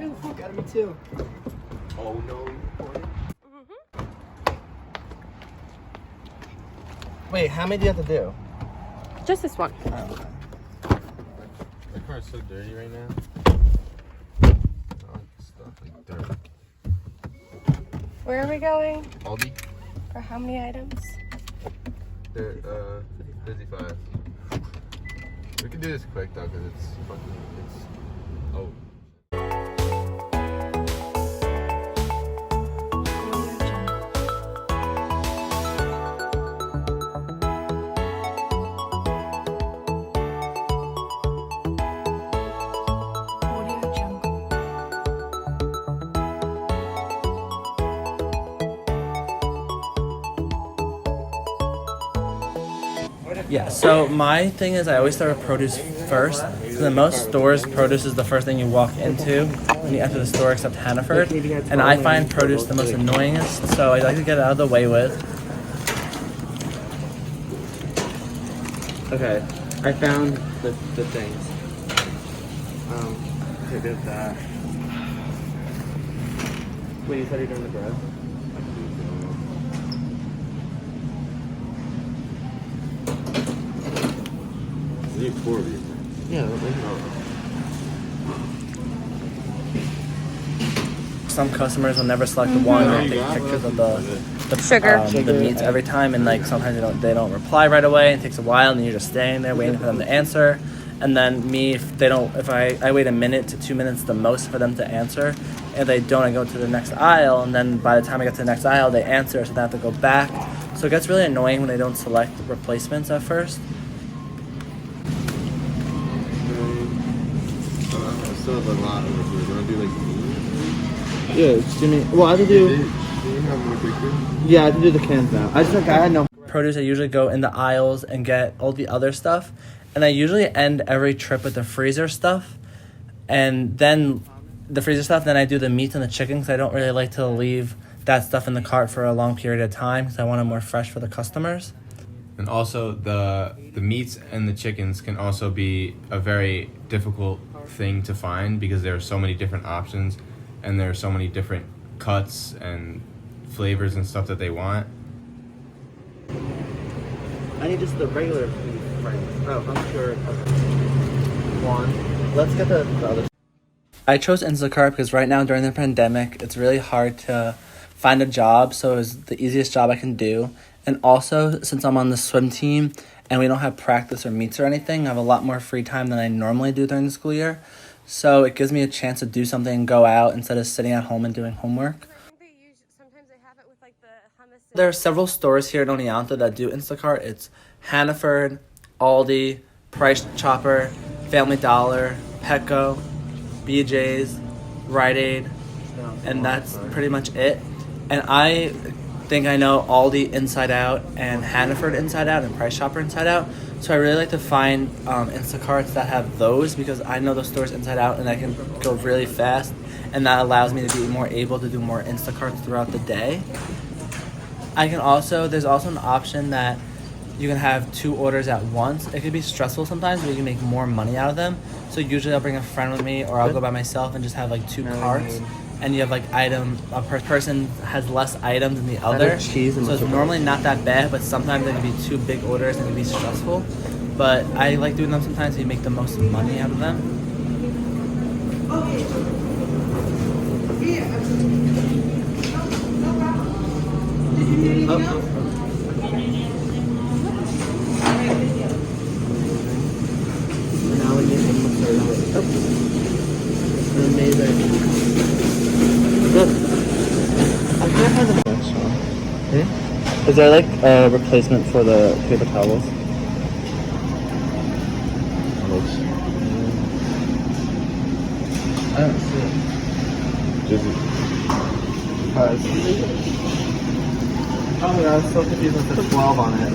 the fuck out of me too. Oh no. Wait, how many do you have to do? Just this one. Oh, okay. My car's so dirty right now. Oh, stuff like dirt. Where are we going? Aldi? For how many items? 55. We can do this quick though, because it's oh. Yeah, so my thing is I always start with produce first. So in most stores, produce is the first thing you walk into when you enter the store, except Hannaford. And I find produce the most annoyingest, so I like to get it out of the way with. Okay, I found the things. Okay, good that. Wait, you said you're doing the bread? I need 4 of these. Yeah, some customers will never select the one and take pictures of the Sugar. the meats every time, and like sometimes they don't reply right away. It takes a while, and you're just standing there waiting for them to answer. And then me, if I wait a minute to 2 minutes the most for them to answer. If they don't, I go to the next aisle, and then by the time I get to the next aisle, they answer, so they have to go back. So it gets really annoying when they don't select the replacements at first. I still have a lot over here. Do you want to do like Yeah, Jimmy. Well, I have to do. Do you have more quickly? Yeah, I have to do the cans now. I had no produce. I usually go in the aisles and get all the other stuff, and I usually end every trip with the freezer stuff, and then the freezer stuff. Then I do the meats and the chicken because I don't really like to leave that stuff in the cart for a long period of time because I want it more fresh for the customers. And also the meats and the chickens can also be a very difficult thing to find because there are so many different options and there are so many different cuts and flavors and stuff that they want. I need just the regular beef franks. Oh, I'm sure. One. Let's get the other. I chose Instacart because right now during the pandemic, it's really hard to find a job, so it's the easiest job I can do. And also, since I'm on the swim team and we don't have practice or meets or anything, I have a lot more free time than I normally do during the school year. So it gives me a chance to do something and go out instead of sitting at home and doing homework. There are several stores here in Oneonta that do Instacart. It's Hannaford, Aldi, Price Chopper, Family Dollar, Petco, BJ's, Rite Aid, and that's pretty much it. And I think I know Aldi inside out and Hannaford inside out and Price Chopper inside out. So I really like to find Instacarts that have those because I know those stores inside out and I can go really fast, and that allows me to be more able to do more Instacarts throughout the day. There's also an option that you can have 2 orders at once. It could be stressful sometimes, but you can make more money out of them. So usually I'll bring a friend with me or I'll go by myself and just have like 2 carts. And you have like person has less items than the other. So it's normally not that bad, but sometimes it can be 2 big orders and it can be stressful. But I like doing them sometimes so you make the most money out of them. Now we need to amazing. Good. I can't find the next one. Is there like a replacement for the paper towels? I don't see it. Oh my god, I was so confused with the 12 on it.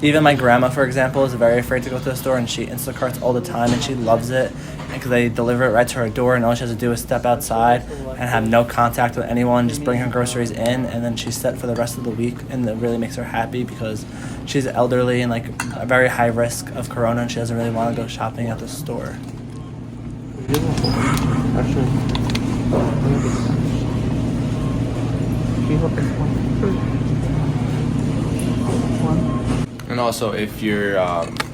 Even my grandma, for example, is very afraid to go to the store, and she Instacarts all the time, and she loves it because they deliver it right to her door, and all she has to do is step outside and have no contact with anyone, just bring her groceries in, and then she's set for the rest of the week, and it really makes her happy because she's elderly and like a very high risk of corona, and she doesn't really want to go shopping at the store. Actually, can you hold this one? And also, if you're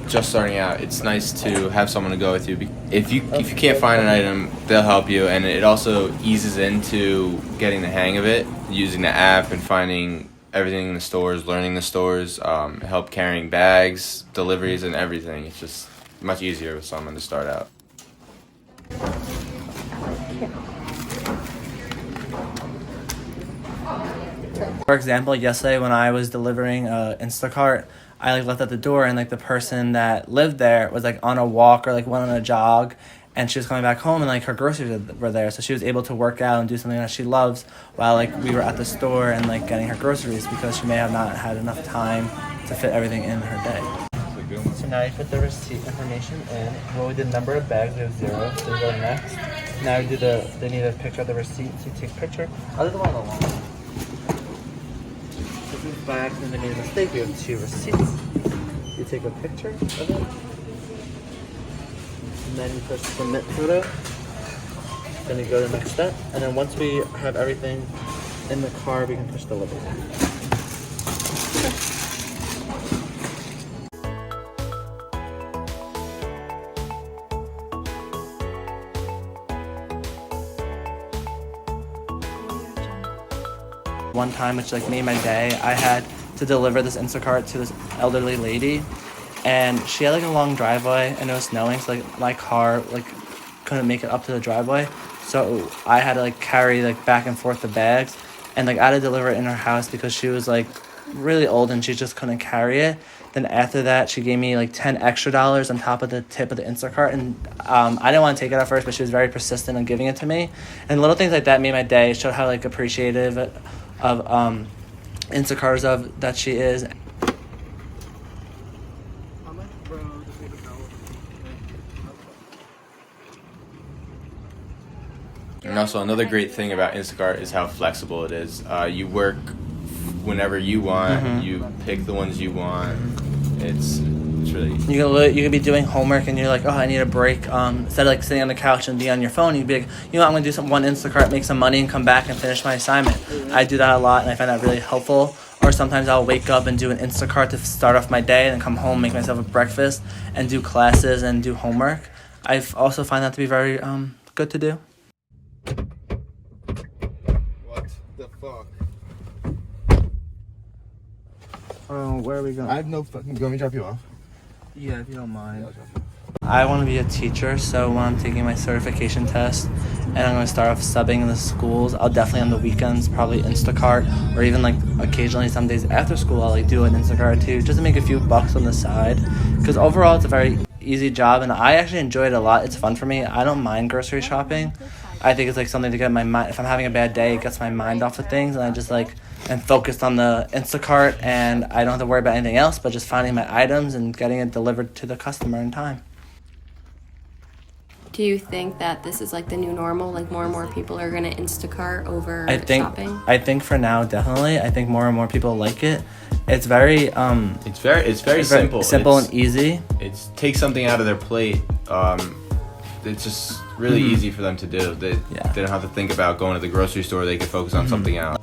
just starting out, it's nice to have someone to go with you. If you can't find an item, they'll help you, and it also eases into getting the hang of it, using the app and finding everything in the stores, learning the stores, help carrying bags, deliveries, and everything. It's just much easier with someone to start out. For example, yesterday when I was delivering Instacart, I like left at the door, and like the person that lived there was like on a walk or like went on a jog, and she was coming back home, and like her groceries were there, so she was able to work out and do something that she loves while like we were at the store and like getting her groceries, because she may have not had enough time to fit everything in her day. So now you put the receipt information in. When we did number of bags, we have 0. So we go next. Now we do they need a picture of the receipt, so you take a picture. I'll do the one on the wall. This is by accident they made a mistake. We have 2 receipts. You take a picture of it. And then you push submit photo. Then you go to the next step. And then once we have everything in the car, we can push deliver. One time, which like made my day, I had to deliver this Instacart to this elderly lady, and she had like a long driveway and it was snowing, so like my car like couldn't make it up to the driveway, so I had to like carry like back and forth the bags, and like I had to deliver it in her house because she was like really old and she just couldn't carry it. Then after that, she gave me like $10 extra on top of the tip of the Instacart, and I didn't want to take it at first, but she was very persistent in giving it to me, and little things like that made my day. It showed how like appreciative of Instacart's of that she is. And also, another great thing about Instacart is how flexible it is. You work whenever you want. Mm-hmm. You pick the ones you want. It's really... You can be doing homework and you're like, oh, I need a break. Instead of like sitting on the couch and be on your phone, you'd be like, you know, I'm gonna do one Instacart, make some money, and come back and finish my assignment. I do that a lot, and I find that really helpful. Or sometimes I'll wake up and do an Instacart to start off my day, and then come home, make myself a breakfast, and do classes and do homework. I also find that to be very good to do. What the fuck? Where are we going? I have no fucking. You want me to drop you off? Yeah, if you don't mind. I want to be a teacher, so when I'm taking my certification test and I'm going to start off subbing in the schools, I'll definitely on the weekends probably Instacart, or even like occasionally some days after school I'll like do an Instacart too, just to make a few bucks on the side, because overall it's a very easy job and I actually enjoy it a lot. It's fun for me. I don't mind grocery shopping. I think it's like something to get my mind, if I'm having a bad day, it gets my mind off of things, and I just like am focused on the Instacart, and I don't have to worry about anything else but just finding my items and getting it delivered to the customer in time. Do you think that this is like the new normal? Like more and more people are gonna Instacart over shopping? I think for now, definitely. I think more and more people like it. It's very It's very simple. Simple and easy. It takes something out of their plate. It's just really easy for them to do. They don't have to think about going to the grocery store. They can focus on something else.